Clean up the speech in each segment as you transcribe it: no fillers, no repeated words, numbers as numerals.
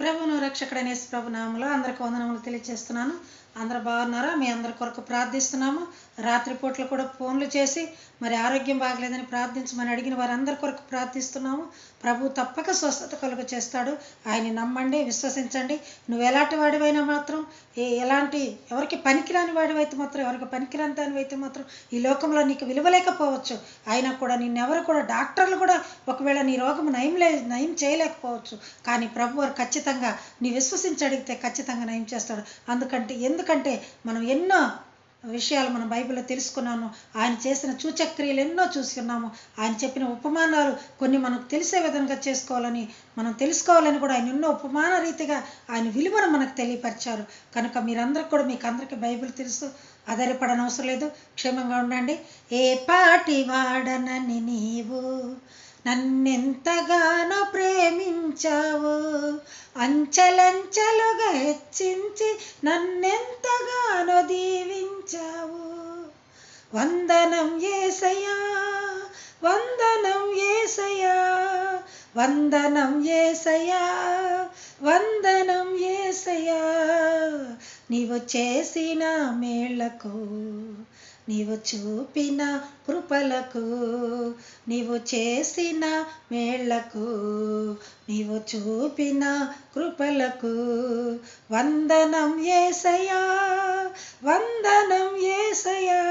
ప్రభువును రక్షకుడైన యేసు ప్రభు నామములో అందరికి వందనములు తెలియజేస్తున్నాను. అందరూ బాగున్నారా? మీ అందరి కొరకు ప్రార్థిస్తున్నాము. రాత్రిపూట్లు కూడా ఫోన్లు చేసి మరి ఆరోగ్యం బాగలేదని ప్రార్థించమని అడిగిన వారందరి కొరకు ప్రార్థిస్తున్నాము. ప్రభు తప్పక స్వస్థత కలుగ చేస్తాడు. ఆయన్ని నమ్మండి, విశ్వసించండి. నువ్వు ఎలాంటి వాడివైనా మాత్రం ఎలాంటి ఎవరికి పనికిరాని వాడివైతే మాత్రం, ఎవరికి పనికిరాని దానివైతే మాత్రం ఈ లోకంలో నీకు విలువలేకపోవచ్చు. అయినా కూడా నిన్నెవరు కూడా డాక్టర్లు కూడా ఒకవేళ నీ రోగం నయం చేయలేకపోవచ్చు. కానీ ప్రభు వారు ఖచ్చితంగా నీ విశ్వసించి అడిగితే ఖచ్చితంగా నయం చేస్తాడు. ఎందుకంటే మనం ఎన్నో విషయాలు మనం బైబిల్లో తెలుసుకున్నాము. ఆయన చేసిన సూచక్రియలు ఎన్నో చూసుకున్నాము. ఆయన చెప్పిన ఉపమానాలు కొన్ని మనకు తెలిసే విధంగా మనం తెలుసుకోవాలని కూడా ఆయన ఎన్నో ఉపమాన రీతిగా ఆయన విలువను మనకు తెలియపరిచారు. కనుక మీకు అందరికీ బైబిల్ తెలుసు, ఆధారపడనవసరం లేదు. క్షేమంగా ఉండండి. ఏ పాటి వాడనని నీవు నన్నెంతగానో ప్రేమించావు, అంచెలంచెలుగా హెచ్చించి నన్నెంతగానో దీవించావు. వందనం యేసయ్యా, వందనం యేసయ్యా, వందనం యేసయ్యా, వందనం యేసయ్యా. నీవు చేసిన మేళ్లకు, నీవు చూపిన కృపలకు, నీవు చేసిన మేళ్లకు, నీవు చూపిన కృపలకు వందనం యేసయ్యా, వందనం యేసయ్యా,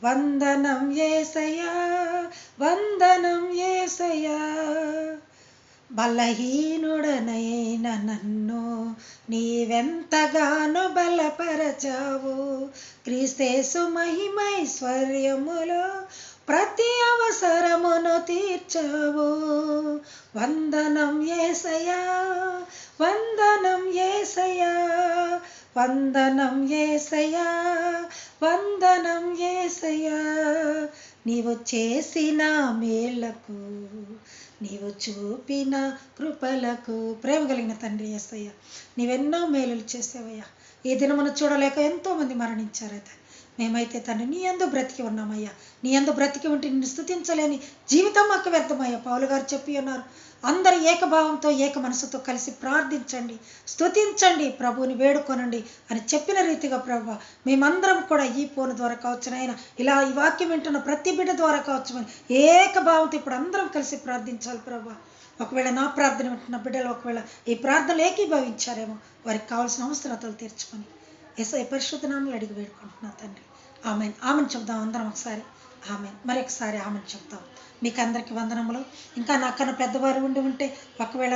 వందనం యేసయ్యా, వందనం యేసయ్యా. బలహీనుడనైన నన్ను నీవెంతగానో బలపరచావు. క్రీస్తేసు మహిమైశ్వర్యములో ప్రతి అవసరమును తీర్చావు. వందనం యేసయ్యా, వందనం యేసయ్యా, వందనం యేసయ్యా, వందనం యేసయ్యా. నీవు చేసిన మేళ్లకు, నీవు చూపిన కృపలకు. ప్రేమ కలిగిన తండ్రి యేసయ్య, నీవెన్నో మేలులు చేసావయ్యా. ఈ దినమున చూడలేక ఎంతోమంది మరణించారైతే మేమైతే తండ్రి నీ యందు బ్రతికి ఉన్నామయ్యా. నీ యందు బ్రతికి ఉంటే నిన్ను స్తుతించలేని జీవితం మాకు వ్యర్థమయ్యా. పౌలు గారు చెప్పి ఉన్నారు, అందరు ఏకభావంతో ఏక మనసుతో కలిసి ప్రార్థించండి, స్తుతించండి, ప్రభువుని వేడుకొనండి అని చెప్పిన రీతిగా ప్రభు మేమందరం కూడా ఈ ఫోన్ ద్వారా కావచ్చునైనా ఇలా ఈ వాక్యం వింటున్న ప్రతి బిడ్డ ద్వారా కావచ్చుమని ఏకభావంతో ఇప్పుడు అందరం కలిసి ప్రార్థించాలి ప్రభు. ఒకవేళ నా ప్రార్థన వింటున్న బిడ్డలు ఒకవేళ ఈ ప్రార్థనలు ఏకీభవించారేమో వారికి కావాల్సిన అవసరతలు తీర్చుకొని యేసయ్య పరిశుద్ధ నామములో అడిగి వేడుకుంటున్నా తండ్రి. ఆమెన్. ఆమెను చెప్దాం అందరం ఒకసారి. ఆమెన్. మరొకసారి ఆమెను చెప్తాం. మీకు అందరికీ వందనములు. ఇంకా నాకన్నా పెద్దవారు ఉంటే ఒకవేళ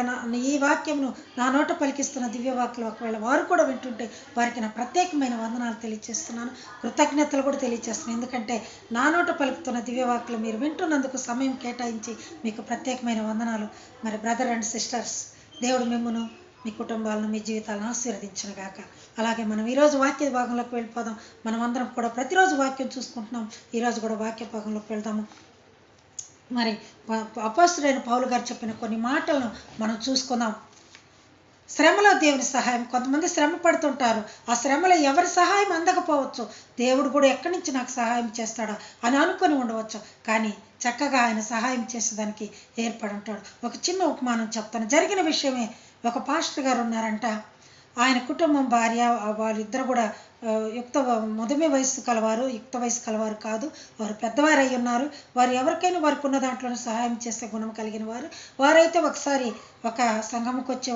ఈ వాక్యమును నా నోట పలికిస్తున్న దివ్యవాక్యలు ఒకవేళ వారు కూడా వింటుంటే వారికి నా ప్రత్యేకమైన వందనాలు తెలియజేస్తున్నాను, కృతజ్ఞతలు కూడా తెలియజేస్తున్నాను. ఎందుకంటే నా నోట పలుకుతున్న దివ్యవాక్యలు మీరు వింటున్నందుకు సమయం కేటాయించి మీకు ప్రత్యేకమైన వందనాలు. మరి బ్రదర్ అండ్ సిస్టర్స్, దేవుడు మిమ్మును, మీ కుటుంబాలను, మీ జీవితాలను ఆశీర్వదించును గాక. అలాగే మనం ఈరోజు వాక్య భాగంలోకి వెళ్ళిపోదాం. మనం అందరం కూడా ప్రతిరోజు వాక్యం చూసుకుంటున్నాం. ఈరోజు కూడా వాక్య భాగంలోకి వెళ్దాము. మరి అపోస్తలుడైన పౌలు గారు చెప్పిన కొన్ని మాటలను మనం చూసుకుందాం. శ్రమలో దేవుని సహాయం. కొంతమంది శ్రమ పడుతుంటారు, ఆ శ్రమలో ఎవరి సహాయం అందకపోవచ్చు. దేవుడు కూడా ఎక్కడి నుంచి నాకు సహాయం చేస్తాడా అని అనుకొని ఉండవచ్చు. కానీ చక్కగా ఆయన సహాయం చేసేదానికి ఏర్పడి ఉంటాడు. ఒక చిన్న ఉపమానం చెప్తాను. జరిగిన విషయమే. ఒక పాస్టర్ గారు ఉన్నారంట. ఆయన కుటుంబం, భార్య, వాళ్ళిద్దరు కూడా మధుమే వయస్సు కలవారు, యుక్త వయసు కలవారు కాదు. వారు పెద్దవారు అయి ఉన్నారు. వారు ఎవరికైనా వారికి ఉన్న దాంట్లోనే సహాయం చేసే గుణం కలిగిన వారైతే ఒకసారి ఒక సంఘముకు వచ్చి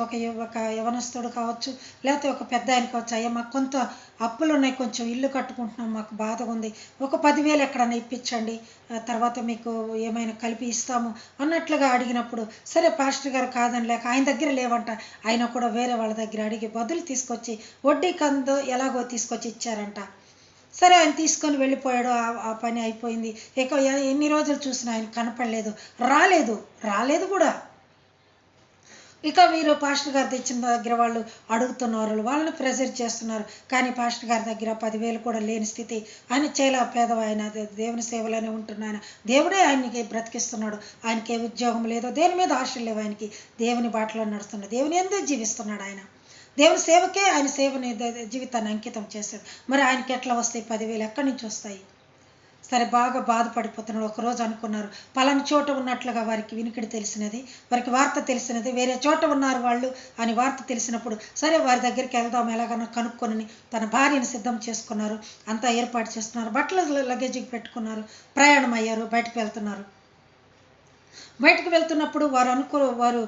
ఒక యవనస్తుడు కావచ్చు, లేకపోతే ఒక పెద్ద ఆయన కావచ్చు, అయ్యా మాకు కొంత అప్పులు ఉన్నాయి, కొంచెం ఇల్లు కట్టుకుంటున్నాం, మాకు బాధగా ఉంది, ఒక 10,000 ఎక్కడన్నా ఇప్పించండి, తర్వాత మీకు ఏమైనా కలిపి ఇస్తాము అన్నట్లుగా అడిగినప్పుడు సరే పాస్టర్ గారు కాదని లేక ఆయన దగ్గర లేవంట, ఆయన కూడా వేరే వాళ్ళ దగ్గర అడిగి బదులు తీసుకొచ్చి వడ్డీ కందో ఎలాగో తీసుకొచ్చి ఇచ్చారంట. సరే ఆయన తీసుకొని వెళ్ళిపోయాడు. ఆ పని అయిపోయింది. ఇక ఎన్ని రోజులు చూసినా ఆయన కనపడలేదు, రాలేదు కూడా. ఇక వీరు పాస్టర్ గారు తెచ్చిన దగ్గర వాళ్ళు అడుగుతున్నారు, వాళ్ళని ప్రెజర్ చేస్తున్నారు. కానీ పాస్టర్ గారి దగ్గర 10,000 కూడా లేని స్థితి. ఆయన చాలా పేదవ, ఆయన దేవుని సేవలోనే ఉంటున్నాయన. దేవుడే ఆయనకి బ్రతికిస్తున్నాడు. ఆయనకి ఏ ఉద్యోగం లేదో, దేని మీద ఆశలు లేవు ఆయనకి. దేవుని బాటలో నడుస్తున్నాడు, దేవుని ఎందుకు జీవిస్తున్నాడు. ఆయన దేవుని సేవకే ఆయన జీవితాన్ని అంకితం చేశాడు. మరి ఆయనకి ఎట్లా వస్తాయి 10,000? ఎక్కడి నుంచి వస్తాయి? సరే బాగా బాధపడిపోతున్నాడు. ఒకరోజు అనుకున్నారు, పలాని చోట ఉన్నట్లుగా వారికి వినికిడి తెలిసినది, వారికి వార్త తెలిసినది, వేరే చోట ఉన్నారు వాళ్ళు అని వార్త తెలిసినప్పుడు సరే వారి దగ్గరికి వెళ్దాం ఎలాగన్నా కనుక్కొని తన భార్యను సిద్ధం చేసుకున్నారు. అంతా ఏర్పాటు చేస్తున్నారు, బట్టలు లగేజీకి పెట్టుకున్నారు, ప్రయాణం అయ్యారు, బయటకు వెళ్తున్నారు. బయటకు వెళ్తున్నప్పుడు వారు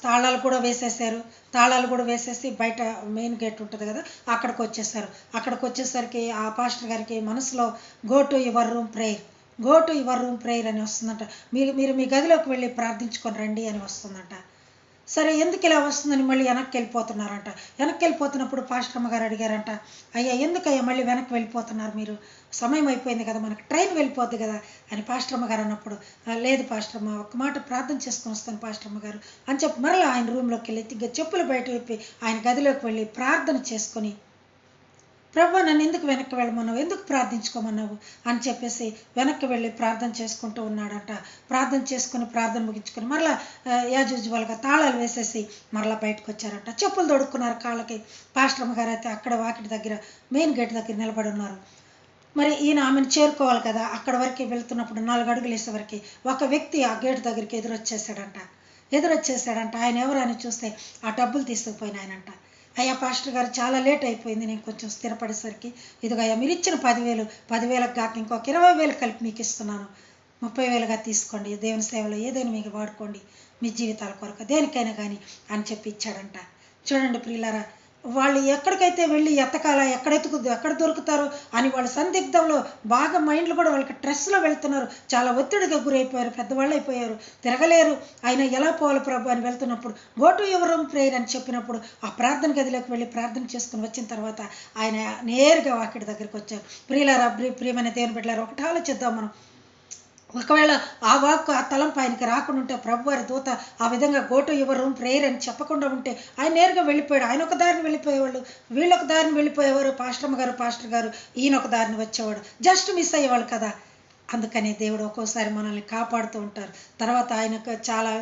తాళాలు కూడా వేసేసారు. తాళాలు కూడా వేసేసి బయట మెయిన్ గేట్ ఉంటుంది కదా, అక్కడికి వచ్చేసారు. అక్కడికి వచ్చేసరికి ఆ పాస్టర్ గారికి మనసులో go to your room prayer, go to your room prayer అని వస్తుందంట. మీరు మీ గదిలోకి వెళ్ళి ప్రార్థించుకొని రండి అని వస్తుందంట. సరే ఎందుకు ఇలా వస్తుందని మళ్ళీ వెనక్కి వెళ్ళిపోతున్నారంట. వెనక్కి వెళ్ళిపోతున్నప్పుడు పాస్టర్ అమ్మగారు అడిగారంట, అయ్యా ఎందుకయ్యా మళ్ళీ వెనక్కి వెళ్ళిపోతున్నారు మీరు, సమయం అయిపోయింది కదా, మనకు ట్రైన్ వెళ్ళిపోద్ది కదా అని పాస్టర్ అమ్మగారు అన్నప్పుడు, లేదు పాస్టర్ అమ్మ ఒక్క మాట ప్రార్థన చేసుకొని వస్తాను పాస్టర్ అమ్మగారు అని చెప్పి మరలా ఆయన రూమ్లోకి వెళ్ళి చెప్పులు బయట విప్పి ఆయన గదిలోకి వెళ్ళి ప్రార్థన చేసుకొని, ప్రభు నన్ను ఎందుకు వెనక్కి వెళ్ళమన్నావు, ఎందుకు ప్రార్థించుకోమన్నావు అని చెప్పేసి వెనక్కి వెళ్ళి ప్రార్థన చేసుకుంటూ ఉన్నాడంట. ప్రార్థన చేసుకుని ప్రార్థన ముగించుకొని మరలా యాజ్ యూజువల్గా తాళాలు వేసేసి మరలా బయటకు వచ్చారంట. చెప్పులు తొడుక్కున్నారు కాళ్ళకి. పాస్టర్ అమ్మగారు అయితే అక్కడ వాకిటి దగ్గర మెయిన్ గేట్ దగ్గర నిలబడి ఉన్నారు. మరి ఈయన ఆమెను చేరుకోవాలి కదా, అక్కడ వరకు వెళ్తున్నప్పుడు 4 అడుగులు వేసేవరకు ఒక వ్యక్తి ఆ గేట్ దగ్గరికి ఎదురొచ్చేసాడంట. ఆయన ఎవరు అని చూస్తే ఆ డబ్బులు తీసుకుపోయిన ఆయనంట. అయ్యా పాస్టర్ గారు చాలా లేట్ అయిపోయింది, నేను కొంచెం స్థిరపడేసరికి ఇదిగో అయ్యా మీరు ఇచ్చిన 10,000 కాక ఇంకొక 20,000 కలిపి మీకు ఇస్తున్నాను, 30,000గా తీసుకోండి, దేవుని సేవలో ఏదైనా మీకు వాడుకోండి మీ జీవితాల కొరకు దేనికైనా కానీ అని చెప్పి ఇచ్చాడంట. చూడండి ప్రియులారా, వాళ్ళు ఎక్కడికైతే వెళ్ళి ఎక్కడ దొరుకుతారో అని వాళ్ళ సందిగ్ధంలో బాగా మైండ్లు కూడా వాళ్ళకి స్ట్రెస్లో వెళ్తున్నారు, చాలా ఒత్తిడిగా గురైపోయారు, పెద్దవాళ్ళు అయిపోయారు, తిరగలేరు. ఆయన ఎలా పోవాలి ప్రభు అని వెళ్తున్నప్పుడు go to your room prayer అని చెప్పినప్పుడు ఆ ప్రార్థన గదిలోకి వెళ్ళి ప్రార్థన చేసుకుని వచ్చిన తర్వాత ఆయన నేరుగా వాకిటి దగ్గరికి వచ్చారు. ప్రియులారా, ప్రియమైన దేవుని బిడ్డలారా, ఒకటి ఆలోచిద్దాం మనం. ఒకవేళ ఆ వాక్కు ఆ తలంపు ఆయనకి రాకుండా ఉంటే, ప్రభు వారి దూత ఆ విధంగా go to your room prayer అని చెప్పకుండా ఉంటే ఆయన నేరుగా వెళ్ళిపోయాడు. ఆయన ఒక దారిని వెళ్ళిపోయేవాళ్ళు, వీళ్ళొక దారిని వెళ్ళిపోయేవారు, పాస్టర్ గారు ఈయన ఒక దారిని వచ్చేవాడు, జస్ట్ మిస్ అయ్యేవాళ్ళు కదా. అందుకని దేవుడు ఒక్కోసారి మనల్ని కాపాడుతూ ఉంటారు. తర్వాత ఆయనకు చాలా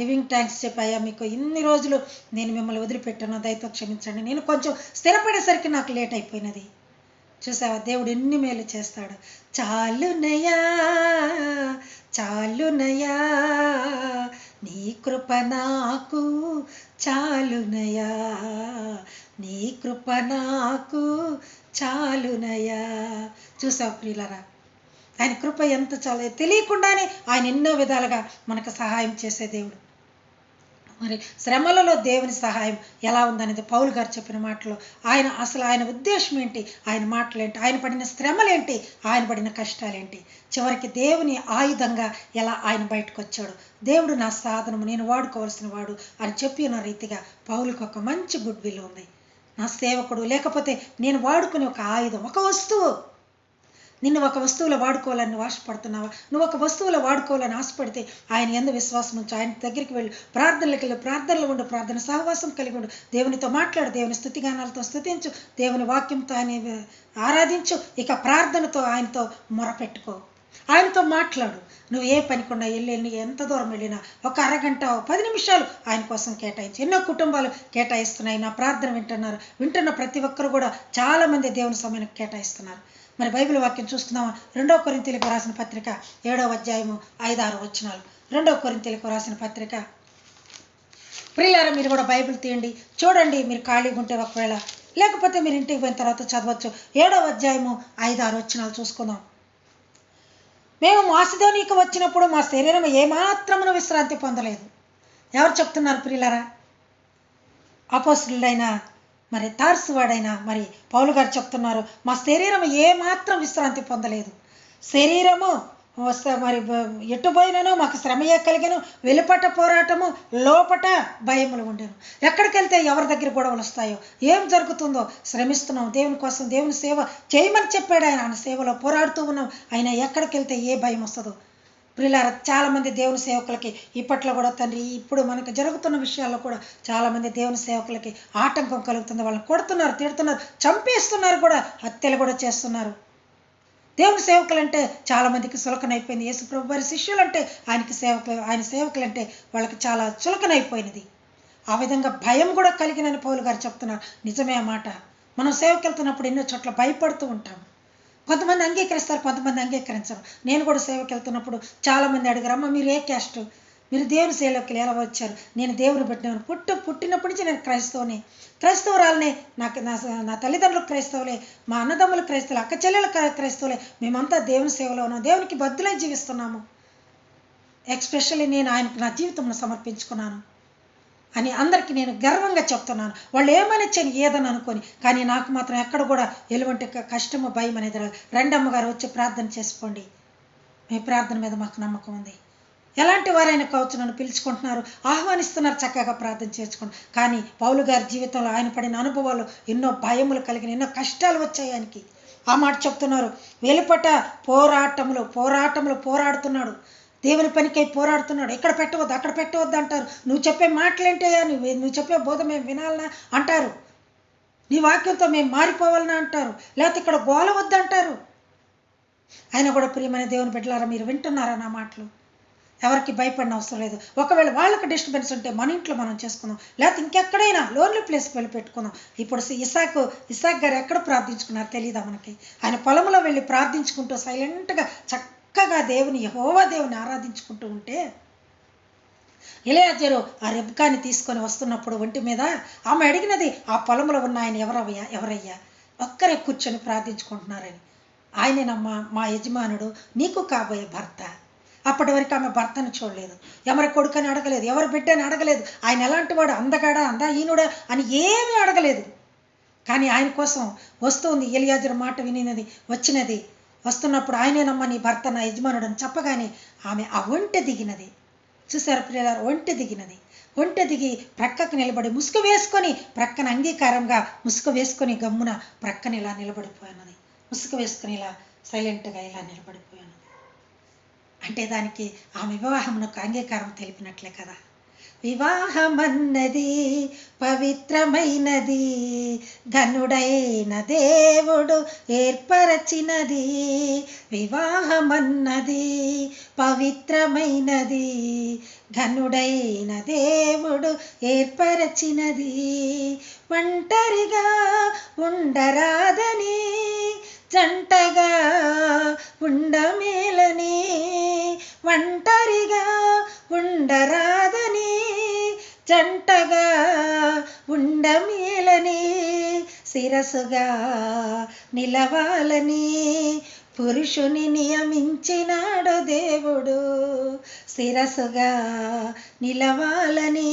గివింగ్ థ్యాంక్స్ చెప్పాయా, మీకు ఇన్ని రోజులు నేను మిమ్మల్ని వదిలిపెట్టాను, దయతో క్షమించండి, నేను కొంచెం స్థిరపడేసరికి నాకు లేట్ అయిపోయినది. చూసావా దేవుడు ఎన్ని మేలు చేస్తాడు. చాలునయా చాలునయా నీ కృప నాకు చాలునయా, నీ కృప నాకు చాలునయా. చూసావు ప్రియులరా, ఆయన కృప ఎంత చాలు, తెలియకుండానే ఆయన ఎన్నో విధాలుగా మనకు సహాయం చేసే దేవుడు. మరి శ్రమలలో దేవుని సహాయం ఎలా ఉందనేది పౌలు గారు చెప్పిన మాటలో ఆయన ఉద్దేశం ఏంటి, ఆయన మాటలేంటి, ఆయన పడిన శ్రమలేంటి, ఆయన పడిన కష్టాలేంటి, చివరికి దేవుని ఆయుధంగా ఎలా ఆయన బయటకు వచ్చాడు. దేవుడు నా సాధనము, నేను వాడుకోవాల్సిన వాడు అని చెప్పిన రీతిగా పౌలుకి ఒక మంచి గుడ్ విల్ ఉంది. నా సేవకుడు, లేకపోతే నేను వాడుకునే ఒక ఆయుధం, ఒక వస్తువు. నిన్ను ఒక వస్తువులో వాడుకోవాలని ఆశపడుతున్నావా? నువ్వు ఒక వస్తువులో వాడుకోవాలని ఆశపడితే ఆయన యందు విశ్వాసం ఉంచు, ఆయన దగ్గరికి వెళ్ళి ప్రార్థనలో ఉండు, ప్రార్థన సహవాసం కలిగి ఉండు, దేవునితో మాట్లాడు, దేవుని స్తుతిగానాలతో స్తుతించు, దేవుని వాక్యంతో ఆయన ఆరాధించు, ఇక ప్రార్థనతో ఆయనతో మొరపెట్టుకో, ఆయనతో మాట్లాడు. నువ్వు ఏ పనికుండా వెళ్ళి ఎంత దూరం వెళ్ళినా ఒక అరగంట 10 నిమిషాలు ఆయన కోసం కేటాయించు. ఎన్నో కుటుంబాలు కేటాయిస్తున్నాయి, నా ప్రార్థన వింటున్న ప్రతి ఒక్కరు కూడా చాలామంది దేవుని సమయానికి కేటాయిస్తున్నారు. మరి బైబిల్ వాక్యం చూసుకుందాం. 2 కొరింథీయులకు రాసిన పత్రిక 7వ అధ్యాయము 5-6 వచనాలు. 2 కొరింథీయులకు రాసిన పత్రిక. ప్రియులారా, మీరు కూడా బైబిల్ తీయండి, చూడండి. మీరు ఖాళీగా ఉంటే ఒకవేళ, లేకపోతే మీరు ఇంటికి పోయిన తర్వాత చదవచ్చు. 7వ అధ్యాయము 5-6 వచనాలు చూసుకుందాం. మేము మాసిదోనియాకు వచ్చినప్పుడు మా శరీరం ఏమాత్రమును విశ్రాంతి పొందలేదు. ఎవరు చెప్తున్నారు ప్రియులారా? అపోస్తలుడైన మరి తార్సువాడైన మరి పౌలు గారు చెప్తున్నారు, మా శరీరం ఏమాత్రం విశ్రాంతి పొందలేదు. శరీరము మరి ఎట్టుపోయినను మాకు శ్రమయే కలిగను, వెలుపట పోరాటము, లోపట భయములు ఉండేను. ఎక్కడికి వెళ్తే ఎవరి దగ్గర గొడవలు వస్తాయో, ఏం జరుగుతుందో శ్రమిస్తున్నాం దేవుని కోసం, దేవుని సేవ చేయమని చెప్పాడు ఆయన సేవలో పోరాడుతూ ఉన్నాం. అయినా ఎక్కడికి వెళ్తే ఏ భయం వస్తుందో. ప్రియులారా, చాలామంది దేవుని సేవకులకి ఇప్పట్లో కూడా తండ్రి, ఇప్పుడు మనకు జరుగుతున్న విషయాల్లో కూడా చాలామంది దేవుని సేవకులకి ఆటంకం కలుగుతుంది. వాళ్ళని కొడుతున్నారు, తిడుతున్నారు, చంపేస్తున్నారు, కూడా హత్యలు కూడా చేస్తున్నారు. దేవుని సేవకులంటే చాలామందికి చులకనైపోయింది. యేసు ప్రభు వారి శిష్యులంటే ఆయన సేవకులంటే వాళ్ళకి చాలా చులకనైపోయినది. ఆ విధంగా భయం కూడా కలిగినని పౌలు గారు చెప్తున్నారు. నిజమే ఆ మాట. మనం సేవకెళ్తున్నప్పుడు ఎన్నో చోట్ల భయపడుతూ ఉంటాం. కొంతమంది అంగీకరిస్తారు, కొంతమంది అంగీకరించరు. నేను కూడా సేవకి వెళ్తున్నప్పుడు చాలామంది అడిగారు, అమ్మ మీరు ఏ క్యాస్ట్, మీరు దేవుని సేవలోకి ఎలా వచ్చారు? నేను దేవుని బిడ్డను, పుట్టినప్పటి నుంచి నేను క్రైస్తవురాలనే. నా తల్లిదండ్రులు క్రైస్తవులే, మా అన్నదమ్ములు క్రైస్తవులే, అక్క చెల్లెలు క్రైస్తవులే, మేమంతా దేవుని సేవలో ఉన్నాం, దేవునికి బద్దులై జీవిస్తున్నాము. ఎస్పెషల్లీ నేను ఆయనకు నా జీవితంలో సమర్పించుకున్నాను అని అందరికీ నేను గర్వంగా చెప్తున్నాను. వాళ్ళు ఏమైనా చేయని, ఏదని అనుకొని, కానీ నాకు మాత్రం ఎక్కడ కూడా ఎటువంటి కష్టము భయం అనేది రాదు. రెండమ్మగారు వచ్చి ప్రార్థన చేసుకోండి, మీ ప్రార్థన మీద మాకు నమ్మకం ఉంది. ఎలాంటి వారైనా కావచ్చు, నన్ను పిలుచుకుంటున్నారు, ఆహ్వానిస్తున్నారు, చక్కగా ప్రార్థన చేసుకోండి. కానీ పౌలు గారి జీవితంలో ఆయన పడిన అనుభవాలు, ఎన్నో భయములు కలిగిన, ఎన్నో కష్టాలు వచ్చాయి ఆయనకి. ఆ మాట చెప్తున్నారు, వెలుపట పోరాటములు పోరాడుతున్నాడు, దేవుని పనికై పోరాడుతున్నాడు. ఎక్కడ పెట్టవద్దు, అక్కడ పెట్టవద్దు అంటారు. నువ్వు చెప్పే మాటలేంటయ్యా, నువ్వు చెప్పే బోధ మేము వినాలనా అంటారు. నీ వాక్యంతో మేము మారిపోవాలనా అంటారు. లేకపోతే ఇక్కడ గోల వద్దు అంటారు. ఆయన కూడా ప్రియమైన దేవుని బిడ్డలారా, మీరు వింటున్నారా నా మాటలు? ఎవరికి భయపడిన అవసరం లేదు. ఒకవేళ వాళ్ళకి డిస్టర్బెన్స్ ఉంటే మన ఇంట్లో మనం చేసుకుందాం, లేకపోతే ఇంకెక్కడైనా లోన్లీ ప్లేస్కి వెళ్ళి పెట్టుకుందాం. ఇప్పుడు ఇసాక్ గారు ఎక్కడ ప్రార్థించుకున్నారు తెలియదా మనకి? ఆయన పొలంలో వెళ్ళి ప్రార్థించుకుంటూ సైలెంట్గా చక్కగా యెహోవా దేవుని ఆరాధించుకుంటూ ఉంటే, ఎలియాజరు ఆ రెబ్కాని తీసుకొని వస్తున్నప్పుడు ఒంటి మీద ఆమె అడిగినది, ఆ పొలంలో ఉన్న ఆయన ఎవరయ్యా? ఒక్కరే కూర్చొని ప్రార్థించుకుంటున్నారని. ఆయనేనమ్మా మా యజమానుడు, నీకు కాబోయే భర్త. అప్పటి వరకు ఆమె భర్తను చూడలేదు, ఎవరి కొడుకని అడగలేదు, ఎవరి బిడ్డని అడగలేదు. ఆయన ఎలాంటి వాడు, అందగాడా అందహీనుడా అని ఏమీ అడగలేదు. కానీ ఆయన కోసం వస్తుంది. ఎలియాజరు మాట వచ్చినది. వస్తున్నప్పుడు ఆయనేనమ్మా నీ భర్త, నా యజమానుడు అని చెప్పగానే ఆమె ఆ ఒంటె దిగినది. చూసారు ప్రియులారా, ఒంటె దిగి ప్రక్కకు నిలబడి ముసుగు వేసుకొని, ప్రక్కన అంగీకారంగా ముసుగు వేసుకొని గమ్మున ప్రక్కన ఇలా నిలబడిపోయినది. ముసుగు వేసుకొని ఇలా సైలెంట్గా ఇలా నిలబడిపోయినది. అంటే దానికి ఆమె వివాహమునకు అంగీకారం తెలిపినట్లే కదా. వివాహమన్నది పవిత్రమైనది, ఘనుడైన దేవుడు ఏర్పరచినది. వివాహమన్నది పవిత్రమైనది, ఘనుడైన దేవుడు ఏర్పరచినది. ఒంటరిగా ఉండరాదని, జంటగా ఉండమేలని. ఒంటరిగా ఉండరాదని, జంటగా ఉండమేలని. శిరసుగా నిలవాలని పురుషుని నియమించినాడు దేవుడు. శిరసుగా నిలవాలని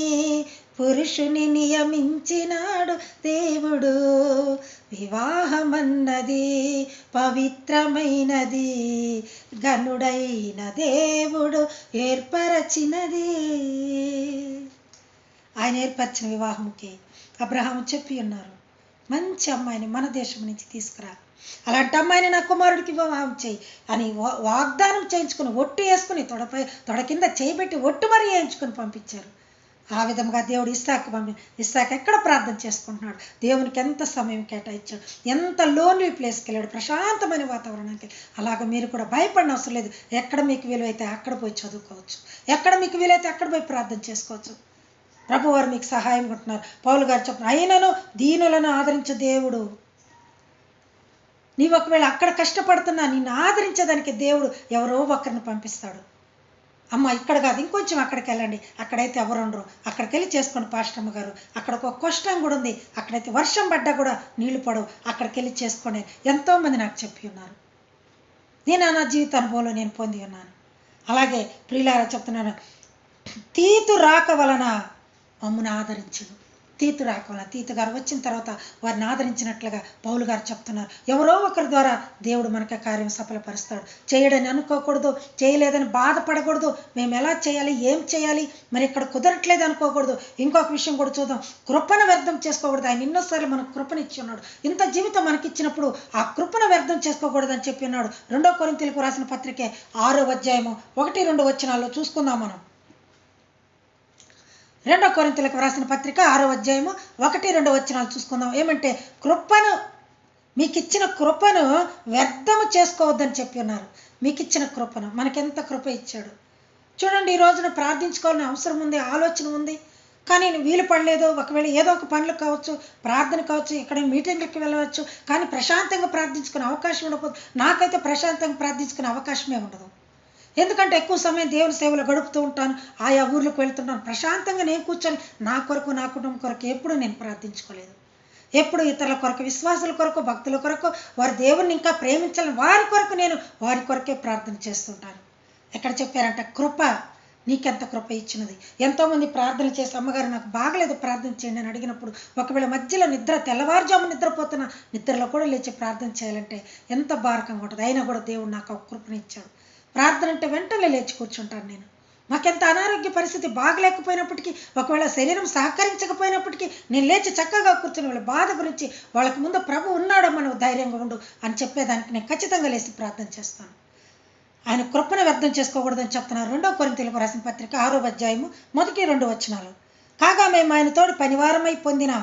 పురుషుని నియమించినాడు దేవుడు. వివాహమన్నది పవిత్రమైనది, ఘనుడైన దేవుడు ఏర్పరచినది. ఆయన ఏర్పరిచిన వివాహంకి అబ్రహాము చెప్పి ఉన్నారు, మంచి అమ్మాయిని మన దేశం నుంచి తీసుకురా, అలాంటి అమ్మాయిని నా కుమారుడికి వివాహం చేయి అని వాగ్దానం చేయించుకుని, ఒట్టు వేసుకుని, తొడ కింద చేయబెట్టి ఒట్టు మరీ వేయించుకుని పంపించారు. ఆ విధంగా దేవుడు ఇస్సాక్ ఎక్కడ ప్రార్థన చేసుకుంటున్నాడు, దేవునికి ఎంత సమయం కేటాయించాడు, ఎంత లోన్లీ ప్లేస్కి వెళ్ళాడు, ప్రశాంతమైన వాతావరణానికి. అలాగే మీరు కూడా భయపడిన అవసరం లేదు. ఎక్కడ మీకు వీలైతే అక్కడ పోయి చదువుకోవచ్చు, ఎక్కడ మీకు వీలైతే అక్కడ పోయి ప్రార్థన చేసుకోవచ్చు. ప్రభువారు మీకు సహాయం ఉంటున్నారు. పౌలు గారు చెప్పిన, అయినను దీనులను ఆదరించే దేవుడు. నీవు ఒకవేళ అక్కడ కష్టపడుతున్నా, నిన్ను ఆదరించేదానికి దేవుడు ఎవరో ఒకరిని పంపిస్తాడు. అమ్మ ఇక్కడ కాదు, ఇంకొంచెం అక్కడికి వెళ్ళండి, అక్కడైతే ఎవరుండరు, అక్కడికి వెళ్ళి చేసుకోండి పాస్టమ్మ గారు, అక్కడ ఒక కష్టం కూడా ఉంది, అక్కడైతే వర్షం పడ్డా కూడా నీళ్లు పడవు, అక్కడికి వెళ్ళి చేసుకోండి. ఎంతోమంది నాకు చెప్పి ఉన్నారు. నేను నా జీవిత అనుభవంలో నేను పొంది ఉన్నాను. అలాగే ప్రియులారా చెప్తున్నాను, తీతు రాక వలన మమ్మల్ని ఆదరించను. తీతు గారు వచ్చిన తర్వాత వారిని ఆదరించినట్లుగా పౌలు గారు చెప్తున్నారు. ఎవరో ఒకరి ద్వారా దేవుడు మనకి కార్యం సఫలపరుస్తాడు. చేయడని అనుకోకూడదు, చేయలేదని బాధపడకూడదు. మేము ఎలా చేయాలి, ఏం చేయాలి, మరి ఇక్కడ కుదరట్లేదు అనుకోకూడదు. ఇంకొక విషయం కూడా చూద్దాం, కృపను వ్యర్థం చేసుకోకూడదు. ఆయన ఎన్నోసార్లు మనకు కృపనిచ్చి ఉన్నాడు. ఇంత జీవితం మనకి ఇచ్చినప్పుడు ఆ కృపను వ్యర్థం చేసుకోకూడదు అని చెప్పి ఉన్నాడు. 2 కొరింథీయులకు రాసిన పత్రికే 6వ అధ్యాయము 1-2 వచనాల్లో చూసుకుందాం. మనం 2 కొరింథీయులకు రాసిన పత్రిక 6వ అధ్యాయము 1-2 వచనాలు చూసుకుందాం. ఏమంటే, మీకు ఇచ్చిన కృపను వ్యర్థము చేసుకోవద్దని చెప్పి ఉన్నారు. మీకు ఇచ్చిన కృపను, మనకెంత కృప ఇచ్చాడు చూడండి. ఈ రోజున ప్రార్థించుకోవాలని అవసరం ఉంది, ఆలోచన ఉంది. కానీ వీలు పడలేదు, ఒకవేళ ఏదో ఒక పనులు కావచ్చు, ప్రార్థన కావచ్చు, ఇక్కడ మీటింగ్లకి వెళ్ళవచ్చు, కానీ ప్రశాంతంగా ప్రార్థించుకునే అవకాశం ఉండకపోతే నాకైతే ప్రశాంతంగా ప్రార్థించుకునే అవకాశమే ఉండదు. ఎందుకంటే ఎక్కువ సమయం దేవుని సేవలో గడుపుతూ ఉంటాను, ఆయా ఊర్లకు వెళ్తుంటాను. ప్రశాంతంగా నేను కూర్చొని నా కొరకు, నా కుటుంబం కొరకు ఎప్పుడు నేను ప్రార్థించుకోలేదు. ఎప్పుడు ఇతరుల కొరకు, విశ్వాసుల కొరకు, భక్తుల కొరకు, వారి దేవుణ్ణి ఇంకా ప్రేమించాలని వారి కొరకు నేను వారి కొరకే ప్రార్థన చేస్తుంటాను. ఎక్కడ చెప్పారంటే కృప, నీకెంత కృప ఇచ్చినది. ఎంతోమంది ప్రార్థన చేసి, అమ్మగారు నాకు బాగలేదు ప్రార్థన చేయండి అని అడిగినప్పుడు, ఒకవేళ మధ్యలో తెల్లవారుజాము నిద్రపోతున్న నిద్రలో కూడా లేచి ప్రార్థన చేయాలంటే ఎంత భారకంగా ఉంటుంది. అయినా కూడా దేవుడు నాకు ఒక కృపనిచ్చాడు. ప్రార్థన అంటే వెంటనే లేచి కూర్చుంటాను నేను. మాకెంత అనారోగ్య పరిస్థితి బాగలేకపోయినప్పటికీ, ఒకవేళ శరీరం సహకరించకపోయినప్పటికీ నేను లేచి చక్కగా కూర్చుని వాళ్ళ బాధ గురించి వాళ్ళకి ముందు ప్రభు ఉన్నాడో మనం ధైర్యంగా ఉండు అని చెప్పేదానికి నేను ఖచ్చితంగా లేచి ప్రార్థన చేస్తాను. ఆయన కృపను వ్యర్థం చేసుకోకూడదని చెప్తున్నారు. 2 కొరింథీయులకు రాసిన పత్రిక 6వ అధ్యాయము 1-2 వచనాలు. కాగా మేము ఆయనతోటి పనివారమై పొందిన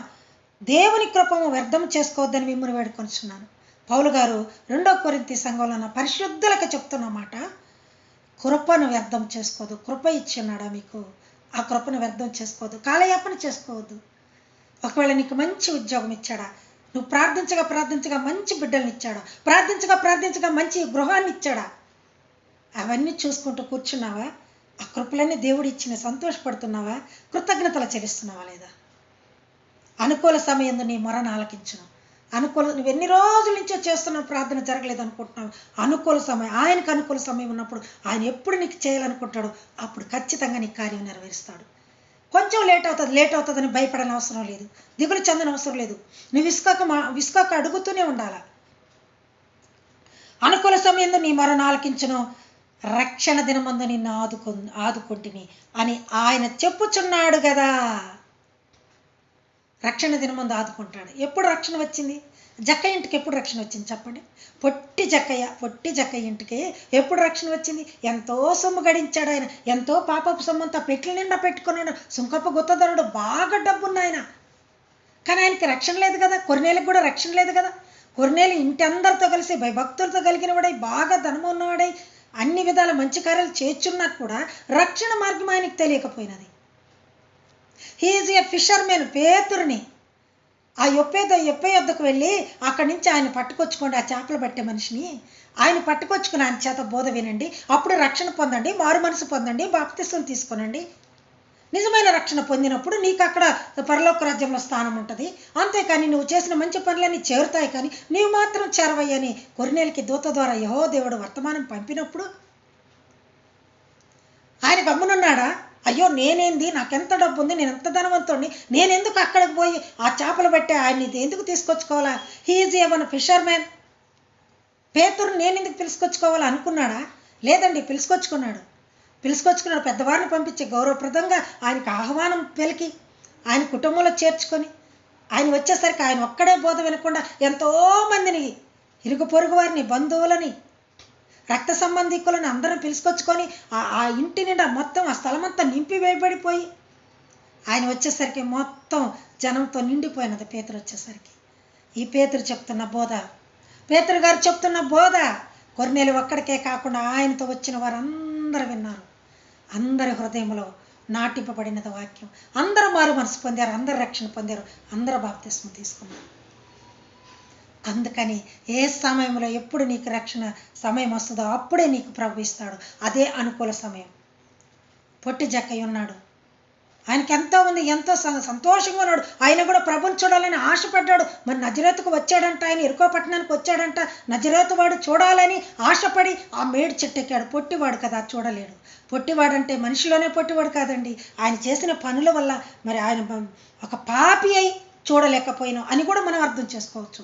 దేవుని కృపను వ్యర్థం చేసుకోవద్దని మిమ్మల్ని వేడుకొనిచున్నాను. పౌలు గారు 2 కొరింథీ సంఘంలో ఉన్న పరిశుద్ధులకు చెప్తున్నమాట, కృపను వ్యర్థం చేసుకోవద్దు. కృప ఇచ్చిన్నాడా మీకు, ఆ కృపను వ్యర్థం చేసుకోవద్దు, కాలయాపన చేసుకోవద్దు. ఒకవేళ నీకు మంచి ఉద్యోగం ఇచ్చాడా, నువ్వు ప్రార్థించగా మంచి బిడ్డల్ని ఇచ్చాడా, ప్రార్థించగా మంచి గృహాన్ని ఇచ్చాడా, అవన్నీ చూసుకుంటూ కూర్చున్నావా? ఆ కృపలన్నీ దేవుడు ఇచ్చిన సంతోషపడుతున్నావా? కృతజ్ఞతలు చెల్లిస్తున్నావా లేదా? అనుకూల సమయంలో నీ మొరను ఆలకించును. నువ్వు ఎన్ని రోజుల నుంచో చేస్తున్న ప్రార్థన జరగలేదు అనుకుంటున్నావు. ఆయనకు అనుకూల సమయం ఉన్నప్పుడు ఆయన ఎప్పుడు నీకు చేయాలనుకుంటాడో అప్పుడు ఖచ్చితంగా నీ కార్యం నెరవేరుస్తాడు. కొంచెం లేట్ అవుతుందని భయపడని అవసరం లేదు, దిగులు చెందని అవసరం లేదు. నువ్వు విసుకోక అడుగుతూనే ఉండాలా. అనుకూల సమయంలో నీ మొరను ఆలకించును, రక్షణ దినమందు నిన్ను ఆదుకొంటిని అని ఆయన చెప్పుచున్నాడు కదా. రక్షణ దినమందు ఆదుకుంటాడు. ఎప్పుడు రక్షణ వచ్చింది? జక్కయ్య ఇంటికి ఎప్పుడు రక్షణ వచ్చింది చెప్పండి? పొట్టి జక్కయ్య ఇంటికి ఎప్పుడు రక్షణ వచ్చింది? ఎంతో సొమ్ము గడించాడు ఆయన, ఎంతో పాపపు సొమ్ము అంతా పెట్ల నిండా పెట్టుకున్నాడు, సుంకపు గుత్తధరుడు, బాగా డబ్బున్న ఆయన. కానీ ఆయనకి రక్షణ లేదు కదా. కొర్నేలికి కూడా రక్షణ లేదు కదా. కొర్నేలి ఇంటి అందరితో కలిసి భక్తులతో కలిగిన వాడై, బాగా ధనము ఉన్నవాడై, అన్ని విధాల మంచి కార్యాలు చేర్చున్నా కూడా రక్షణ మార్గం ఆయనకి తెలియకపోయినది. హీఈజ్ ఎ ఫిషర్మెన్. పేతురుని ఆ యొప్పే యొద్దకు వెళ్ళి అక్కడి నుంచి ఆయన పట్టుకొచ్చుకోండి, ఆ చేపలు పట్టే మనిషిని ఆయన పట్టుకొచ్చుకుని ఆయన చేత బోధ వినండి, అప్పుడు రక్షణ పొందండి, మారు మనసు పొందండి, బాప్తిసం తీసుకొనండి. నిజమైన రక్షణ పొందినప్పుడు నీకు అక్కడ పరలోక రాజ్యంలో స్థానం ఉంటుంది. అంతేకాని నువ్వు చేసిన మంచి పనులన్నీ చేరుతాయి, కానీ నీవు మాత్రం చేరవయ్యని కొర్నేలికి దూత ద్వారా యెహోవా దేవుడు వర్తమానం పంపినప్పుడు ఆయన గమ్మునున్నాడా? అయ్యో నేనేంది, నాకెంత డబ్బు ఉంది, నేను ఎంత ధనవంతుడిని, నేనెందుకు అక్కడికి పోయి ఆ చేపలు పట్టే ఆయన్ని ఎందుకు తీసుకొచ్చుకోవాలా? హీఈజ్ ఏమన్నా ఫిషర్మ్యాన్. పేతురు నేను ఎందుకు పిలుచుకొచ్చుకోవాలా అనుకున్నాడా? లేదండి, పిలుచుకొచ్చుకున్నాడు. పెద్దవారిని పంపించి గౌరవప్రదంగా ఆయనకు ఆహ్వానం పలికి ఆయన కుటుంబంలో చేర్చుకొని, ఆయన వచ్చేసరికి ఆయన ఒక్కడే బోధ వినకుండా ఎంతోమందిని, ఇరుగు పొరుగు వారిని, బంధువులని, రక్త సంబంధికులను అందరం పిలుచుకొచ్చుకొని ఆ ఇంటి నిండా మొత్తం ఆ స్థలమంతా నింపి వేయబడిపోయి ఆయన వచ్చేసరికి మొత్తం జనంతో నిండిపోయినది. పేతురు వచ్చేసరికి ఈ పేతురు చెప్తున్న బోధ, పేతురు గారు చెప్తున్న బోధ కొర్నేలి ఒక్కడికే కాకుండా ఆయనతో వచ్చిన వారందరూ విన్నారు. అందరి హృదయంలో నాటింపబడినది వాక్యం. అందరూ మారు మనసు పొందారు, అందరూ రక్షణ పొందారు, అందరూ బాప్తిస్మం తీసుకున్నారు. అందుకని ఏ సమయంలో ఎప్పుడు నీకు రక్షణ సమయం వస్తుందో అప్పుడే నీకు ప్రభు ఇస్తాడు. అదే అనుకూల సమయం. పొట్టి జక్కయ్య ఉన్నాడు, ఆయనకి ఎంతో ఉంది, ఎంతో సంతోషంగా ఉన్నాడు. ఆయన కూడా ప్రభుని చూడాలని ఆశపడ్డాడు. మరి నజరేతుకు వచ్చాడంట, ఆయన ఎరుకో పట్టణానికి వచ్చాడంట. నజరేతు వాడు చూడాలని ఆశపడి ఆ మేడు చెట్టెక్కాడు. పొట్టివాడు కదా, చూడలేడు. పొట్టివాడంటే మనిషిలోనే పొట్టివాడు కాదండి, ఆయన చేసిన పనుల వల్ల మరి ఆయన ఒక పాపి అయి చూడలేకపోయినా అని కూడా మనం అర్థం చేసుకోవచ్చు.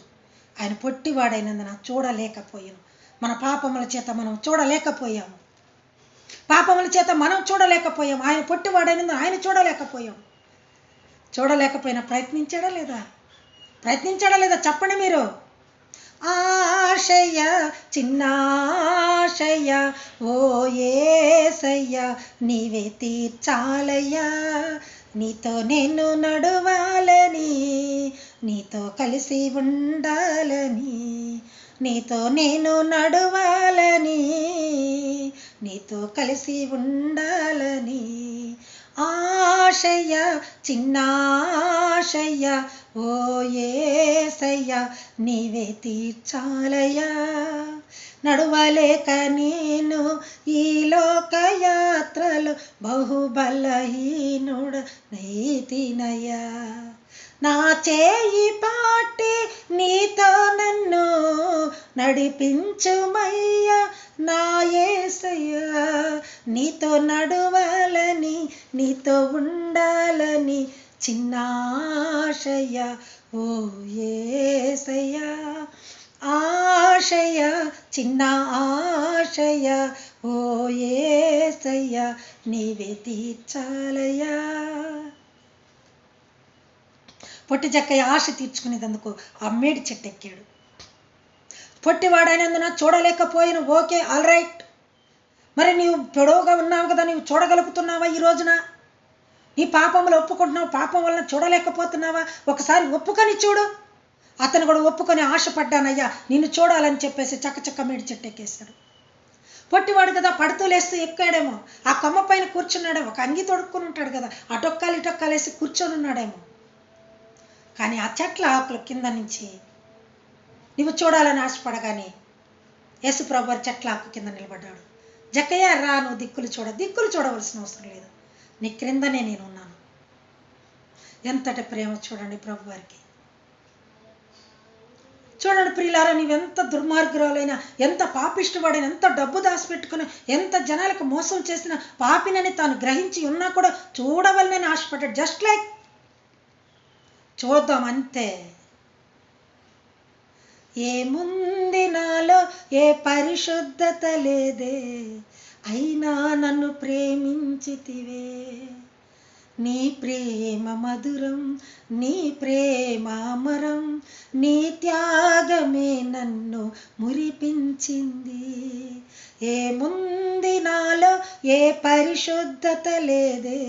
ఆయన పొట్టివాడైనందున చూడలేకపోయాను. మన పాపముల చేత మనం చూడలేకపోయాము. ఆయన పొట్టివాడైనందున ఆయన చూడలేకపోయినా ప్రయత్నించాడా లేదా చెప్పండి మీరు. ఆశయ చిన్నాశయ ఓ యేసయ్య నీవే తీర్చాలయ్యా, నీతో నేను నడవాలని, నీతో కలిసి ఉండాలని, నీతో నేను నడవాలని, నీతో కలిసి ఉండాలని ఆశయ చిన్నాశయ ఓ యేసయ్య నీవే తీర్చాలయ్యా. నడువలేక నేను ఈ లోకయాత్రలు బహుబలహీనుడనైతినయ్యా. నా చేయి పాటి నీతో నన్ను నడిపించుమయ్యా నా యేసయ్యా. నీతో నడువాలని నీతో ఉండాలని చిన్నాశయ ఓ యేసయ్యా. ఆశయ చిన్న ఆశయ ఓ యేసయ్య నీవే తీర్చాలయ్యా. పొట్టి జక్కయ్య ఆశ తీర్చుకునేందుకు ఆ మేడి చెట్టు ఎక్కాడు. పొట్టివాడైనందున చూడలేకపోయిన, ఓకే ఆల్ రైట్. మరి నీవు పొడవుగా ఉన్నావు కదా, నీవు చూడగలుగుతున్నావా? ఈ రోజున నీ పాపములు ఒప్పుకుంటున్నావు, పాపం వలన చూడలేకపోతున్నావా? ఒకసారి ఒప్పుకొని చూడు. అతను కూడా ఒప్పుకొని ఆశపడ్డానయ్యా నిన్ను చూడాలని చెప్పేసి చక్కచక్క మేడి చెట్టు ఎక్కేశాడు. పొట్టివాడు కదా, పడుతూ లేస్తూ ఎక్కాడేమో, ఆ కొమ్మ పైన కూర్చున్నాడేమో, ఒక అంగి తొడుక్కుని ఉంటాడు కదా, అటొక్కాలు ఇటొక్కాలేసి కూర్చొని ఉన్నాడేమో. కానీ ఆ చెట్ల ఆకుల కింద నుంచి నువ్వు చూడాలని ఆశపడగానే యేసుప్రభు వారి చెట్ల ఆకు కింద నిలబడ్డాడు. జక్కయ్య రా, నువ్వు దిక్కులు చూడవలసిన అవసరం లేదు, నీ క్రిందనే నేను ఉన్నాను. ఎంతటి ప్రేమ చూడండి ప్రభు వారికి. చూడండి ప్రియులారా, నీవెంత దుర్మార్గురాలైనా, ఎంత పాపిష్టివాడైనా, ఎంత డబ్బు దాచిపెట్టుకుని, ఎంత జనాలకు మోసం చేసిన పాపినని తాను గ్రహించి ఉన్నా కూడా చూడవలనని ఆశపడ్డాడు. జస్ట్ లైక్ చూద్దాం అంతే. ఏముంది నాలో ఏ పరిశుద్ధత లేదే, అయినా నన్ను ప్రేమించితివే. నీ ప్రేమ మధురం, నీ ప్రేమ అమరం, నీ త్యాగమే నన్ను మురిపించింది. ఏముంది నాలో ఏ పరిశుద్ధత లేదే,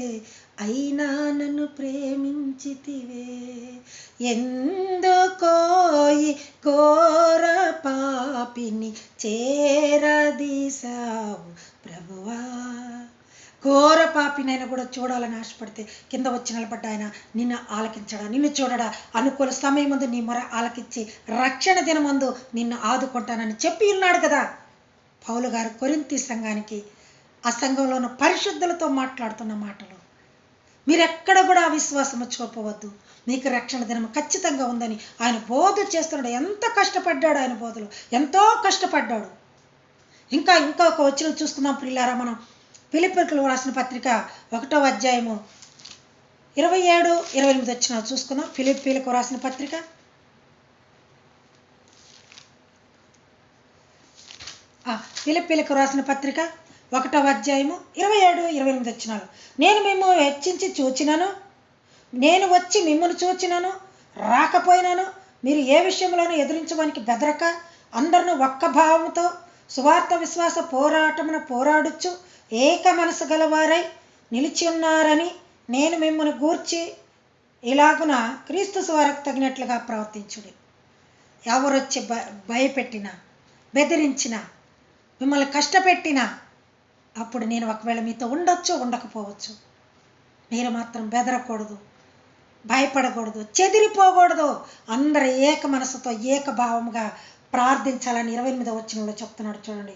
అయినా నన్ను ప్రేమించితివే. ఎందుకోయి ఘోర పాపిని చేరదీశావు ప్రభువా. ఘోర పాపినైనా కూడా చూడాలని ఆశపడితే కింద వచ్చి నిలబడ్డా ఆయన నిన్ను ఆలకించడా, నిన్ను చూడడా, అనుకూల సమయం ముందు నీ మొర ఆలకించి రక్షణ దినమందు నిన్ను ఆదుకుంటానని చెప్పి ఉన్నాడు కదా పౌలు గారు కొరింథీ సంఘానికి. ఆ సంఘంలో ఉన్న పరిశుద్ధులతో మాట్లాడుతున్న మాటలు. మీరెక్కడ కూడా అవిశ్వాసం వచ్చుకోపోవద్దు, మీకు రక్షణ దినం ఖచ్చితంగా ఉందని ఆయన బోధ చేస్తున్నాడు. ఎంత కష్టపడ్డాడు ఆయన బోధలో, ఎంతో కష్టపడ్డాడు. ఇంకా ఒక వచనం చూసుకుందాం ప్రియులారా. మనం ఫిలిప్పీయులకు రాసిన పత్రిక 1వ అధ్యాయము 27-28 వచనాలు చూసుకుందాం. ఫిలిప్పీయులకు రాసిన పత్రిక ఫిలిప్పీయులకు రాసిన పత్రిక 1వ అధ్యాయము 27-28 వచనాలు. నేను మిమ్మల్ని హెచ్చించి చూచినాను, నేను వచ్చి మిమ్మల్ని చూచినాను, రాకపోయినాను. మీరు ఏ విషయంలోనూ ఎదిరించడానికి బెదరక అందరిని ఒక్క భావంతో సువార్త విశ్వాస పోరాటమున పోరాడుచు ఏక మనసు గలవారై నిలిచి ఉన్నారని నేను మిమ్మల్ని గూర్చి ఇలాగున క్రీస్తు సువార్తకు తగినట్లుగా ప్రవర్తించుడి. ఎవరొచ్చి భయపెట్టినా, బెదిరించినా, మిమ్మల్ని కష్టపెట్టినా అప్పుడు నేను ఒకవేళ మీతో ఉండొచ్చు, ఉండకపోవచ్చు. మీరు మాత్రం బెదరకూడదు, భయపడకూడదు, చెదిరిపోకూడదు. అందరూ ఏక మనసుతో ఏకభావముగా ప్రార్థించాలని 28వ వచనంలో చెప్తున్నాడు చూడండి.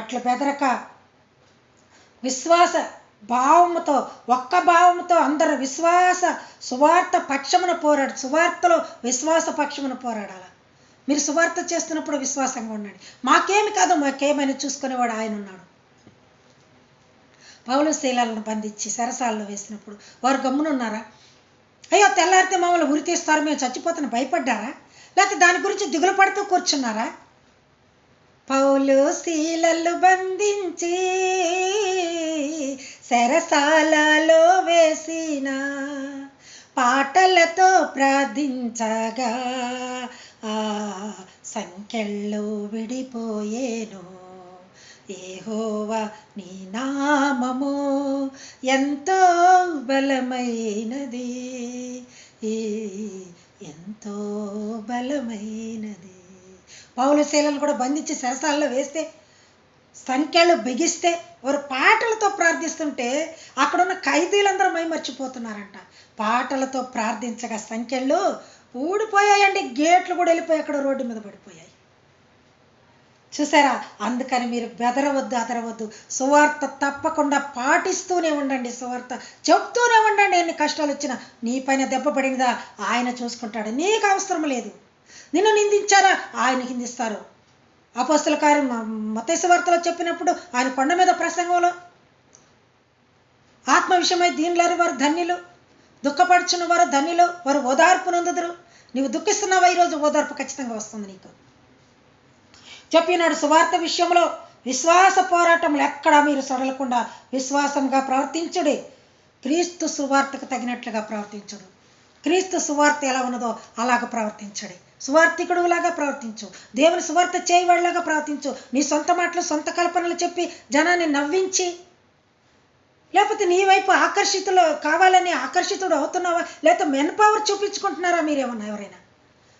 అట్లా బెదరక విశ్వాస భావముతో, ఒక్క భావముతో అందరూ విశ్వాస సువార్త పక్షమున సువార్తలో విశ్వాస పక్షమున పోరాడాలి. మీరు సువార్త చేస్తున్నప్పుడు విశ్వాసంగా ఉండండి. మాకేమి కాదు, మాకేమైనా చూసుకునేవాడు ఆయన ఉన్నాడు. పౌలు శీలాలను బంధించి సరసాలలో వేసినప్పుడు వారు గమ్మునున్నారా? అయ్యో తెల్లారితే మమ్మల్ని ఉరి తీస్తారు, మేము చచ్చిపోతాను భయపడ్డారా? లేకపోతే దాని గురించి దిగులు పడుతూ కూర్చున్నారా? పౌలు శీలలు బంధించి సరసాలలో వేసిన పాటలతో ప్రార్థించగా ఆ సంఖ్యల్లో విడిపోయేను. యెహోవా నీ నామము ఎంతో బలమైనది, ఎంతో బలమైనది. పౌలు శీలను కూడా బంధించి సరసాలలో వేస్తే సంఖ్యలు బిగిస్తే వారు పాటలతో ప్రార్థిస్తుంటే అక్కడున్న ఖైదీలందరూ మైమర్చిపోతున్నారంట. పాటలతో ప్రార్థించగా సంఖ్యలు ఊడిపోయాయండి. గేట్లు కూడా వెళ్ళిపోయి అక్కడ రోడ్డు మీద పడిపోయాయి. చూసారా? అందుకని మీరు బెదరవద్దు, అదరవద్దు. సువార్త తప్పకుండా పాటిస్తూనే ఉండండి. సువార్త చెప్తూనే ఉండండి. ఎన్ని కష్టాలు వచ్చినా నీ పైన దెబ్బ పడిందా ఆయన చూసుకుంటాడు. నీకు అవసరం లేదు. నిన్ను నిందించారా ఆయన నిందిస్తారు. అపోస్తల కార్యం మత్తయి సువార్తలో చెప్పినప్పుడు ఆయన కొండ మీద ప్రసంగంలో ఆత్మ విషయమై దీనిలారి వారు ధన్యులు, దుఃఖపడుచున్న వారు ధన్యులు, వారు ఓదార్పు నొందుదురు. నీవు దుఃఖిస్తున్నావా? ఈరోజు ఓదార్పు ఖచ్చితంగా వస్తుంది నీకు చెప్పినాడు. సువార్త విషయంలో విశ్వాస పోరాటంలో ఎక్కడా మీరు సడలకుండా విశ్వాసంగా ప్రవర్తించుడి. క్రీస్తు సువార్తకు తగినట్లుగా ప్రవర్తించుడు. క్రీస్తు సువార్త ఎలా ఉన్నదో అలాగ ప్రవర్తించడి. సువార్థికుడు లాగా ప్రవర్తించు. దేవుని సువార్త చేయవాడిలాగా ప్రవర్తించు. నీ సొంత మాటలు, సొంత కల్పనలు చెప్పి జనాన్ని నవ్వించి, లేకపోతే నీ వైపు ఆకర్షితులు కావాలని ఆకర్షితుడు అవుతున్నావా, లేకపోతే మెన్ పవర్ చూపించుకుంటున్నారా మీరేమన్నా ఎవరైనా?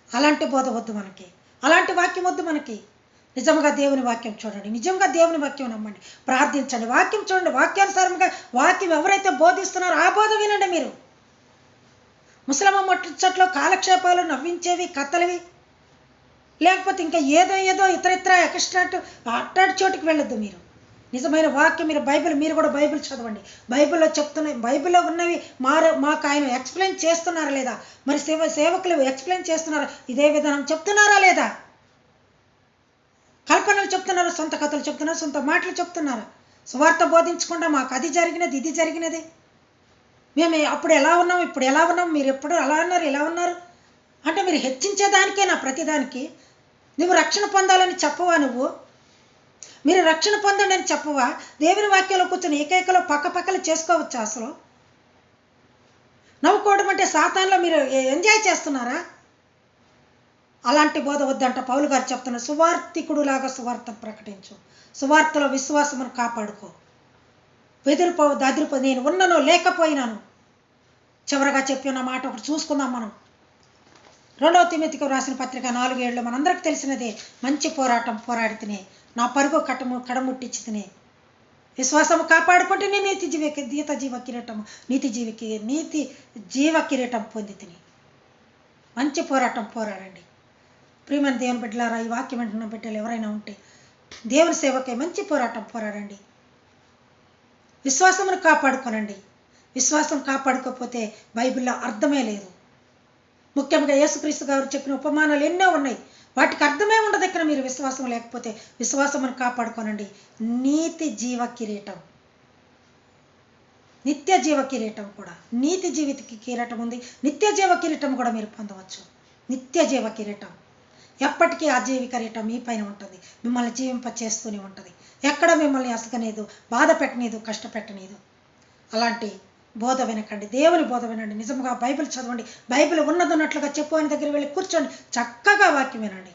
అలాంటి బోధ వద్దు మనకి. అలాంటి వాక్యం వద్దు మనకి. నిజంగా దేవుని వాక్యం చూడండి. నిజంగా దేవుని వాక్యం నమ్మండి. ప్రార్థించండి. వాక్యం చూడండి. వాక్యానుసారంగా వాక్యం ఎవరైతే బోధిస్తున్నారో ఆ బోధ వినండి మీరు. ముసలమ్మ ముచ్చట్లో కాలక్షేపాలు, నవ్వించేవి, కథలవి, లేకపోతే ఇంకా ఏదో ఇతర ఎక్స్ట్రాట్ అట్టాటి చోటుకి వెళ్ళొద్దు మీరు. నిజమైన వాక్యం మీరు మీరు కూడా బైబిల్ చదవండి. బైబిల్లో చెప్తున్నాయి, బైబిల్లో ఉన్నవి మాకు ఆయన ఎక్స్ప్లెయిన్ చేస్తున్నారా లేదా? మరి సేవకులు ఎక్స్ప్లెయిన్ చేస్తున్నారా? ఇదే విధానం చెప్తున్నారా లేదా? కల్పనలు చెప్తున్నారు, సొంత కథలు చెప్తున్నారు, సొంత మాటలు చెప్తున్నారు. సువార్త బోధించకుండా మాకు అది జరిగినది, ఇది జరిగినది, మేము అప్పుడు ఎలా ఉన్నాం, ఇప్పుడు ఎలా ఉన్నాం, మీరు ఎప్పుడు అలా ఉన్నారు, ఇలా ఉన్నారు అంటే మీరు హెచ్చించేదానికేనా? ప్రతిదానికి నువ్వు రక్షణ పొందాలని చెప్పవా? మీరు రక్షణ పొందండి అని చెప్పవా? దేవుని వాక్యంలో కూర్చొని ఏకైకలో పక్కలు చేసుకోవచ్చా? అసలు నవ్వుకోవడం అంటే సాతాన్లో మీరు ఎంజాయ్ చేస్తున్నారా? అలాంటి బోధ వద్దంట. పౌలు గారు చెప్తున్నారు, సువార్థికుడులాగా సువార్త ప్రకటించు. సువార్తలో విశ్వాసమును కాపాడుకో. బెదిరిపో నేను ఉన్ననో లేకపోయినాను. చివరగా చెప్పిన మాట ఒకటి చూసుకుందాం మనం. 2వ తిమోతికి రాసిన పత్రిక 4:7 మనందరికి తెలిసినదే. మంచి పోరాటం పోరాడి తినే, నా పరుగు కడముట్టించి తినే, విశ్వాసము కాపాడుకుంటే నేను నీతి జీవ కిరీటం పొంది తిని. మంచి పోరాటం పోరాడండి. ప్రియమైన దేవుని బిడ్డలారా, ఈ వాక్యం వింటున్న బిడ్డలు ఎవరైనా ఉంటే దేవుని సేవకై మంచి పోరాటం పోరాడండి. విశ్వాసమును కాపాడుకోనండి. విశ్వాసం కాపాడుకోకపోతే బైబిల్లో అర్థమే లేదు. ముఖ్యంగా యేసుక్రీస్తు గారు చెప్పిన ఉపమానాలు ఎన్నో ఉన్నాయి, వాటికి అర్థమే ఉండదు ఇక్కడ. మీరు విశ్వాసం లేకపోతే విశ్వాసమును కాపాడుకోనండి. నీతి జీవ కిరీటం, నిత్య జీవ కిరీటం కూడా, నీతి జీవితకి కిరీటం ఉంది, నిత్య జీవ కిరీటం కూడా మీరు పొందవచ్చు. నిత్య జీవ కిరీటం ఎప్పటికీ ఆ జీవ కిరీటం మీ పైన ఉంటుంది, మిమ్మల్ని జీవింప చేస్తూనే ఉంటుంది. ఎక్కడ మిమ్మల్ని అసగనేదు, బాధ పెట్టనీదు, కష్టపెట్టనీదు. అలాంటి బోధ వినకండి. దేవుని బోధ వినండి. నిజంగా బైబిల్ చదవండి. బైబిల్ ఉన్నదన్నట్లుగా చెప్పు అని దగ్గర వెళ్ళి కూర్చోండి. చక్కగా వాక్యం వినండి.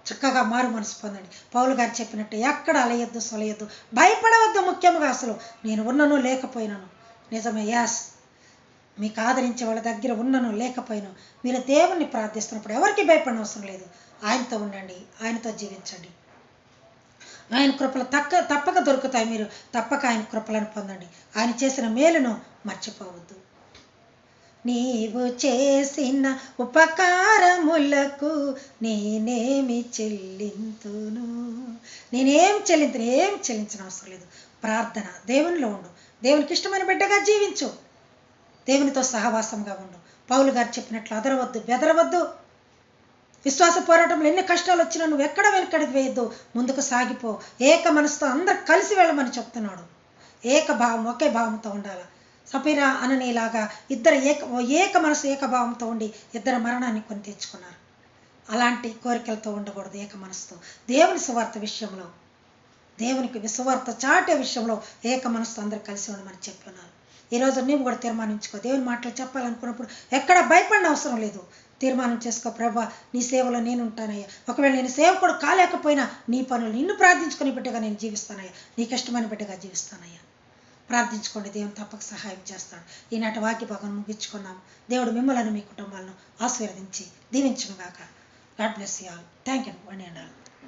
చక్కగా మారు మనసు పొందండి. పౌలు గారు చెప్పినట్టు ఎక్కడ అలయద్దు, సొలయద్దు, భయపడవద్దు. ముఖ్యంగా అసలు నేను ఉన్నను లేకపోయినాను, నిజమే, యాస్ మీకు ఆదరించే వాళ్ళ దగ్గర ఉన్నను లేకపోయినా మీరు దేవుణ్ణి ప్రార్థిస్తున్నప్పుడు ఎవరికి భయపడిన అవసరం లేదు. ఆయనతో ఉండండి, ఆయనతో జీవించండి. ఆయన కృపలు తప్పక దొరుకుతాయి. మీరు తప్పక ఆయన కృపలను పొందండి. ఆయన చేసిన మేలును మర్చిపోవద్దు. నీవు చేసిన ఉపకారములకు నేనేమి చెల్లింతును? ఏం చెల్లించిన అవసరం లేదు. ప్రార్థన, దేవునిలో ఉండు, దేవునికి ఇష్టమైన బిడ్డగా జీవించు, దేవునితో సహవాసంగా ఉండు. పౌలు గారు చెప్పినట్లు అదరవద్దు, బెదరవద్దు. విశ్వాస పోరాటంలో ఎన్ని కష్టాలు వచ్చినా నువ్వు ఎక్కడ వెనకడికి వేయద్దు, ముందుకు సాగిపో. ఏక మనసుతో అందరు కలిసి వెళ్ళమని చెప్తున్నాడు. ఒకే భావంతో ఉండాలి. సపీరా అననీలాగా ఇద్దరు ఏక మనసు ఏకభావంతో ఉండి ఇద్దరు మరణాన్ని కొని తెచ్చుకున్నారు. అలాంటి కోరికలతో ఉండకూడదు. ఏక మనసుతో దేవుని సువార్త విషయంలో, దేవునికి సువార్త చాటే విషయంలో ఏక మనసుతో అందరు కలిసి ఉండమని చెప్తున్నారు. ఈరోజు నీవు కూడా తీర్మానించుకో. దేవుని మాటలు చెప్పాలనుకున్నప్పుడు ఎక్కడ భయపడిన అవసరం లేదు. తీర్మానం చేసుకో, ప్రభా నీ సేవలో నేను ఉంటానయ్యా. ఒకవేళ నేను సేవకుడు కాలేకపోయినా నీ పనులు నిన్ను ప్రార్థించుకునే బిడ్డగా నేను జీవిస్తానయ్యా, నీకు ఇష్టమైన బిడ్డగా జీవిస్తానయ్యా. ప్రార్థించుకోండి, దేవుని తప్పక సహాయం చేస్తాడు. ఈనాటి వాక్య భాగం ముగించుకున్నాం. దేవుడు మిమ్మల్ని మీ కుటుంబాలను ఆశీర్వదించి దీవించును గాక. God bless you all. Thank you.